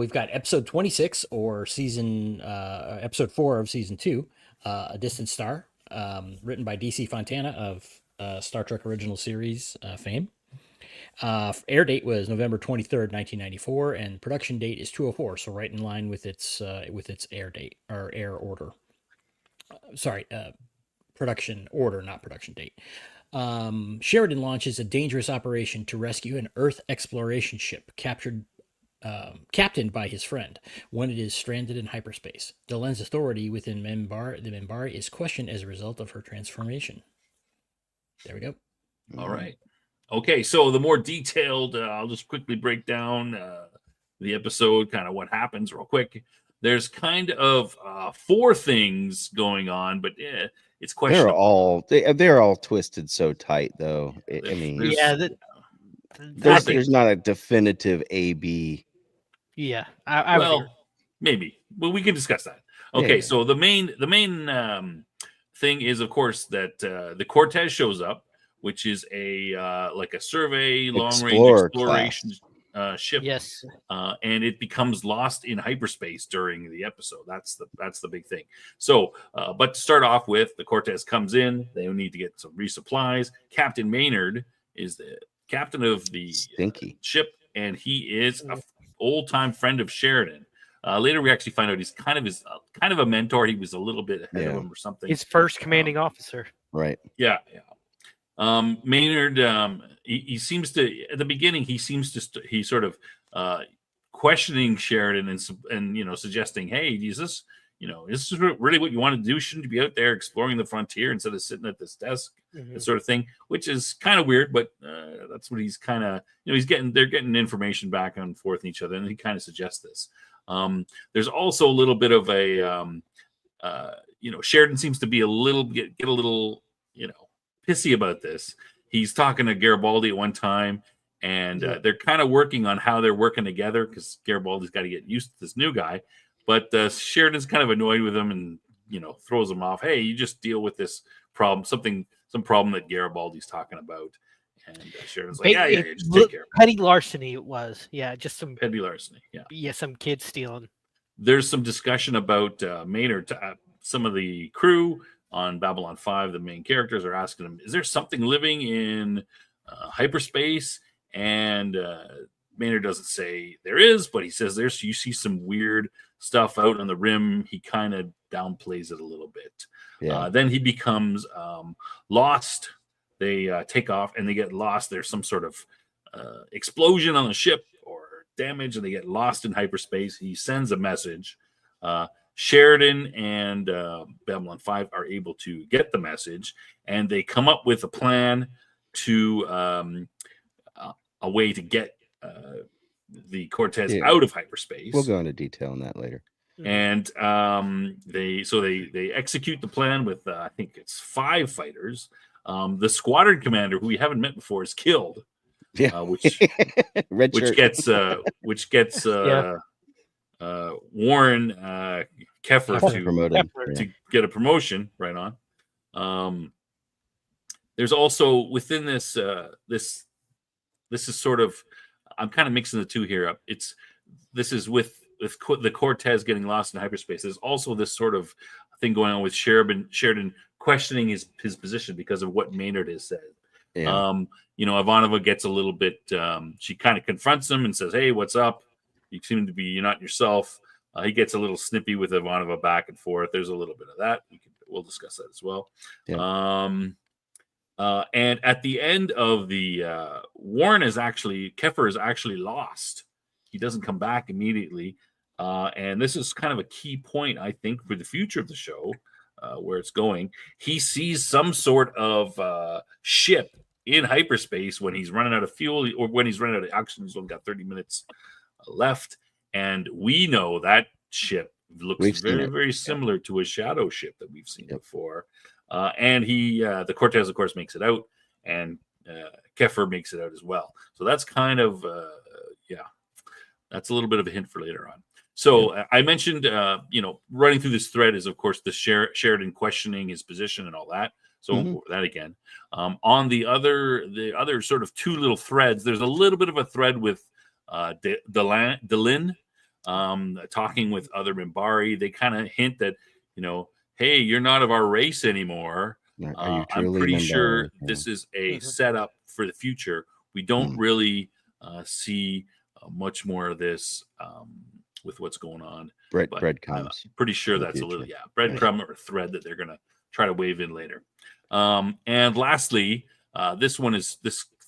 we've got episode 26 or episode 4 of season 2, A Distant Star, written by DC Fontana of Star Trek Original Series fame. Air date was November 23rd, 1994, and production date is 204, so right in line with its air date or air order. Production order, not production date. Sheridan launches a dangerous operation to rescue an Earth exploration ship captured captained by his friend when it is stranded in hyperspace. Delen's authority within the Minbari is questioned as a result of her transformation. There we go. All right. Okay, so the more detailed, I'll just quickly break down the episode, kind of what happens real quick. There's kind of 4 things going on, but it's questionable. They're all twisted so tight, though. I mean, there's not a definitive A-B. Yeah, maybe. Well, we can discuss that. Okay, so the main thing is, of course, that the Cortez shows up, which is a survey, long-range exploration ship. Yes, and it becomes lost in hyperspace during the episode. That's the big thing. So, but to start off with, the Cortez comes in. They need to get some resupplies. Captain Maynard is the captain of the ship, and he is an old-time friend of Sheridan. Later, we actually find out he's kind of a mentor. He was a little bit ahead of him or something. His first commanding officer. Right. Yeah. Maynard, he seems to, at the beginning, he's sort of questioning Sheridan and suggesting, hey, is this really what you want to do? Shouldn't you be out there exploring the frontier instead of sitting at this desk, that sort of thing, which is kind of weird, but that's what he's kind of, they're getting information back and forth in each other, and he kind of suggests this. There's also a little bit of a, Sheridan seems to be get a little, pissy about this. He's talking to Garibaldi at one time, and they're kind of working on how they're working together because Garibaldi's got to get used to this new guy. But Sheridan's kind of annoyed with him and throws him off. Hey, you just deal with this problem, some problem that Garibaldi's talking about. And Sheridan's like, yeah, just take care of it. Petty larceny it was. Yeah, just some petty larceny. Yeah, some kids stealing. There's some discussion about Maynard. Some of the crew on Babylon 5, the main characters are asking him, is there something living in hyperspace? And Maynard doesn't say there is, but he says you see some weird stuff out on the rim. He kind of downplays it a little bit. Yeah. Then he becomes lost. They take off and they get lost. There's some sort of explosion on the ship or damage, and they get lost in hyperspace. He sends a message. Sheridan and Babylon 5 are able to get the message, and they come up with a plan to a way to get the Cortez out of hyperspace. We'll go into detail on that later. And they execute the plan with I think it's 5 fighters. The squadron commander, who we haven't met before, is killed. Yeah, which gets Warren Keffer to get a promotion right on. There's also within this this is sort of, I'm kind of mixing the two here up. This is with the Cortez getting lost in hyperspace. There's also this sort of thing going on with Sheridan questioning his position because of what Maynard has said. Yeah. Ivanova gets a little bit, she kind of confronts him and says, hey, what's up? You seem to be, you're not yourself. He gets a little snippy with Ivanova back and forth. There's a little bit of that. We'll discuss that as well. Yeah. And at the end of the Keffer is actually lost. He doesn't come back immediately. And this is kind of a key point, I think, for the future of the show, where it's going. He sees some sort of ship in hyperspace when he's running out of fuel or when he's running out of oxygen. He's only got 30 minutes left. And we know that ship looks very, very similar to a shadow ship that we've seen before. And the Cortez, of course, makes it out, and Keffer makes it out as well. So that's kind of, that's a little bit of a hint for later on. So I mentioned, running through this thread is, of course, the Sheridan questioning his position and all that. So that again, on the other sort of 2 little threads, there's a little bit of a thread with Delin, talking with other Minbari. They kind of hint that, hey, you're not of our race anymore. Are you I'm truly pretty Minbari? sure Yeah. this is a Mhm. setup for the future. We don't really see much more of this with what's going on. But breadcrumbs. Pretty sure in the that's a little, future. breadcrumb or thread that they're going to try to wave in later. And lastly, this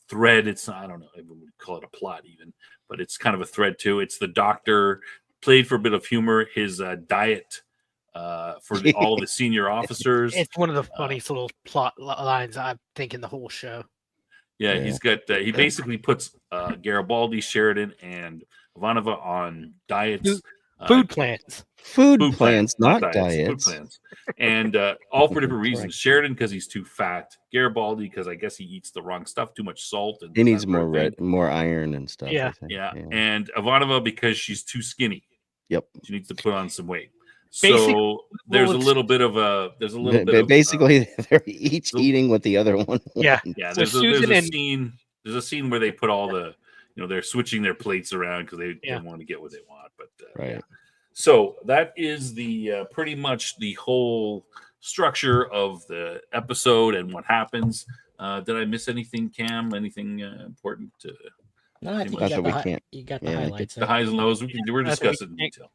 thread, I don't know, I would call it a plot even, but it's kind of a thread too. It's the doctor played for a bit of humor, his diet for all the senior officers. It's one of the funniest little plot lines I think in the whole show. Yeah, Yeah. he's got, he basically puts Garibaldi, Sheridan, and Ivanova on diets. Food plans. Food Food plans, not food diets. plans, and all for different reasons. Correct. Sheridan because he's too fat. Garibaldi because I guess he eats the wrong stuff, too much salt, and He needs that sort more of thing. more iron and stuff. Yeah. I think. Yeah, and Ivanova because she's too skinny. Yep. She needs to put on some weight. Basically, So there's a little bit of Basically, they're each so- eating what the other one. Yeah. wants. yeah. So There's Susan a and- scene. There's a scene where they put all the, they're switching their plates around because they Yeah. want to get what they want. But Right. yeah. So that is the pretty much the whole structure of the episode and what happens. Did I miss anything, Cam? Anything important? No, I think Not you that we got, can't- you got the yeah, I think highlights. The there. highs and lows. We're I think discussing in detail.